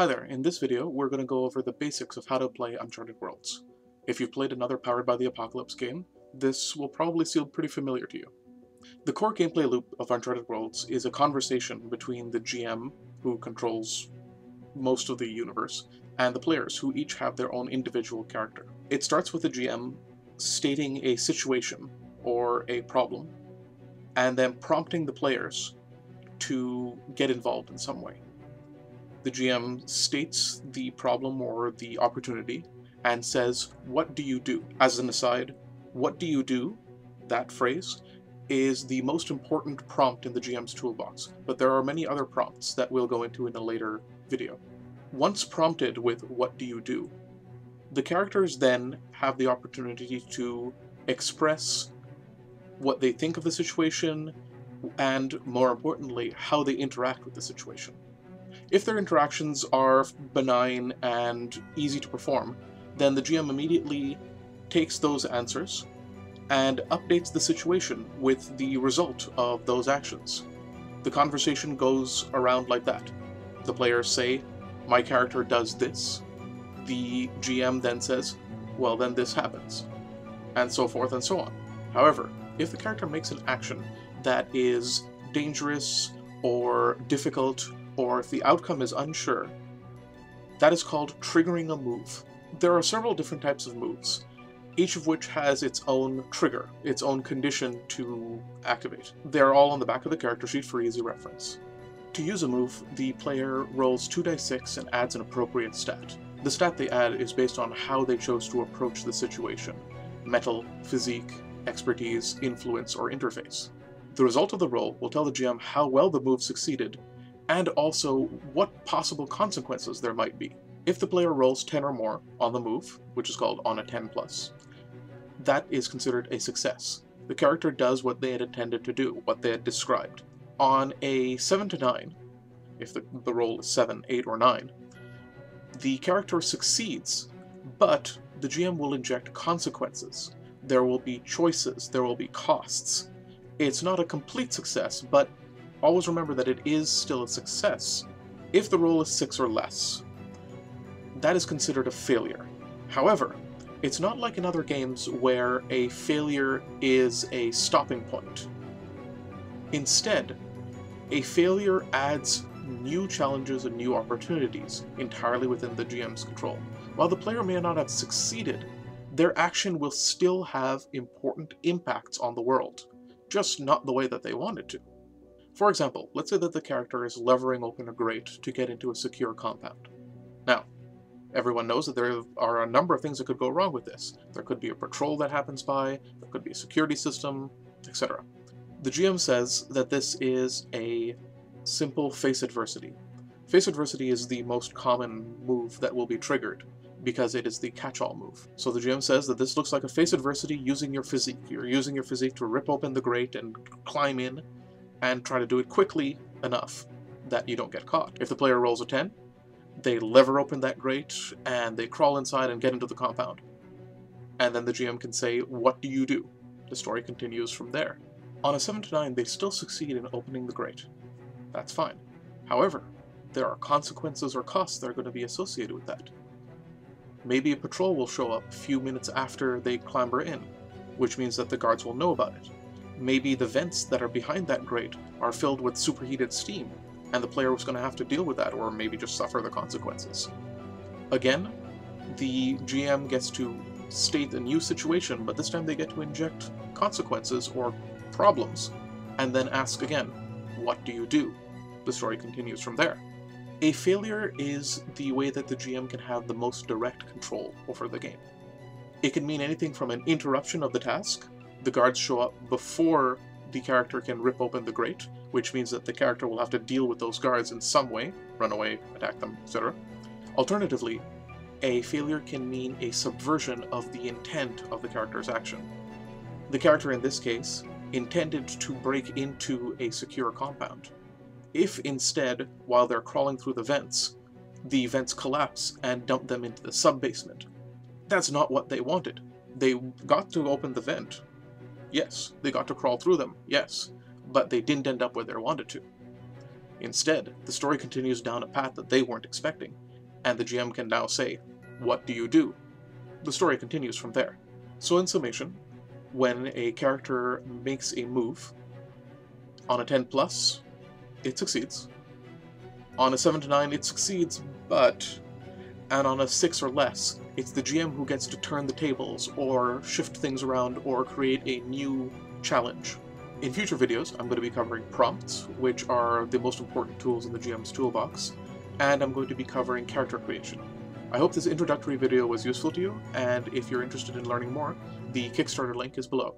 Hi there, in this video we're going to go over the basics of how to play Uncharted Worlds. If you've played another Powered by the Apocalypse game, this will probably feel pretty familiar to you. The core gameplay loop of Uncharted Worlds is a conversation between the GM, who controls most of the universe, and the players, who each have their own individual character. It starts with the GM stating a situation or a problem, and then prompting the players to get involved in some way. The GM states the problem or the opportunity and says, "What do you do?" As an aside, "What do you do?" that phrase is the most important prompt in the GM's toolbox, but there are many other prompts that we'll go into in a later video. Once prompted with "What do you do?", the characters then have the opportunity to express what they think of the situation and, more importantly, how they interact with the situation. If their interactions are benign and easy to perform, then the GM immediately takes those answers and updates the situation with the result of those actions. The conversation goes around like that. The players say, "My character does this." The GM then says, "Well, then this happens," and so forth and so on. However, if the character makes an action that is dangerous or difficult, or if the outcome is unsure, that is called triggering a move. There are several different types of moves, each of which has its own trigger, its own condition to activate. They're all on the back of the character sheet for easy reference. To use a move, the player rolls 2d6 and adds an appropriate stat. The stat they add is based on how they chose to approach the situation: mettle, physique, expertise, influence, or interface. The result of the roll will tell the GM how well the move succeeded, and also what possible consequences there might be. If the player rolls 10 or more on the move, which is called on a 10+, that is considered a success. The character does what they had intended to do, what they had described. On a 7 to 9, if the roll is 7, 8, or 9, the character succeeds, but the GM will inject consequences. There will be choices, there will be costs. It's not a complete success, but always remember that it is still a success. If the roll is 6 or less, that is considered a failure. However, it's not like in other games where a failure is a stopping point. Instead, a failure adds new challenges and new opportunities entirely within the GM's control. While the player may not have succeeded, their action will still have important impacts on the world, just not the way that they wanted to. For example, let's say that the character is levering open a grate to get into a secure compound. Now, everyone knows that there are a number of things that could go wrong with this. There could be a patrol that happens by, there could be a security system, etc. The GM says that this is a simple face adversity. Face adversity is the most common move that will be triggered, because it is the catch-all move. So the GM says that this looks like a face adversity using your physique. You're using your physique to rip open the grate and climb in, and try to do it quickly enough that you don't get caught. If the player rolls a 10, they lever open that grate, and they crawl inside and get into the compound. And then the GM can say, "What do you do?" The story continues from there. On a 7 to 9, they still succeed in opening the grate. That's fine. However, there are consequences or costs that are going to be associated with that. Maybe a patrol will show up a few minutes after they clamber in, which means that the guards will know about it. Maybe the vents that are behind that grate are filled with superheated steam, and the player was going to have to deal with that, or maybe just suffer the consequences. Again, the GM gets to state a new situation, but this time they get to inject consequences or problems, and then ask again, "What do you do?" The story continues from there. A failure is the way that the GM can have the most direct control over the game. It can mean anything from an interruption of the task. The guards show up before the character can rip open the grate, which means that the character will have to deal with those guards in some way, run away, attack them, etc. Alternatively, a failure can mean a subversion of the intent of the character's action. The character in this case intended to break into a secure compound. If instead, while they're crawling through the vents collapse and dump them into the sub-basement, that's not what they wanted. They got to open the vent, yes. They got to crawl through them, yes. But they didn't end up where they wanted to. Instead, the story continues down a path that they weren't expecting, and the GM can now say, "What do you do?" The story continues from there. So in summation, when a character makes a move, on a 10+, it succeeds. On a 7 to 9, it succeeds, and on a 6 or less, it's the GM who gets to turn the tables, or shift things around, or create a new challenge. In future videos, I'm going to be covering prompts, which are the most important tools in the GM's toolbox, and I'm going to be covering character creation. I hope this introductory video was useful to you, and if you're interested in learning more, the Kickstarter link is below.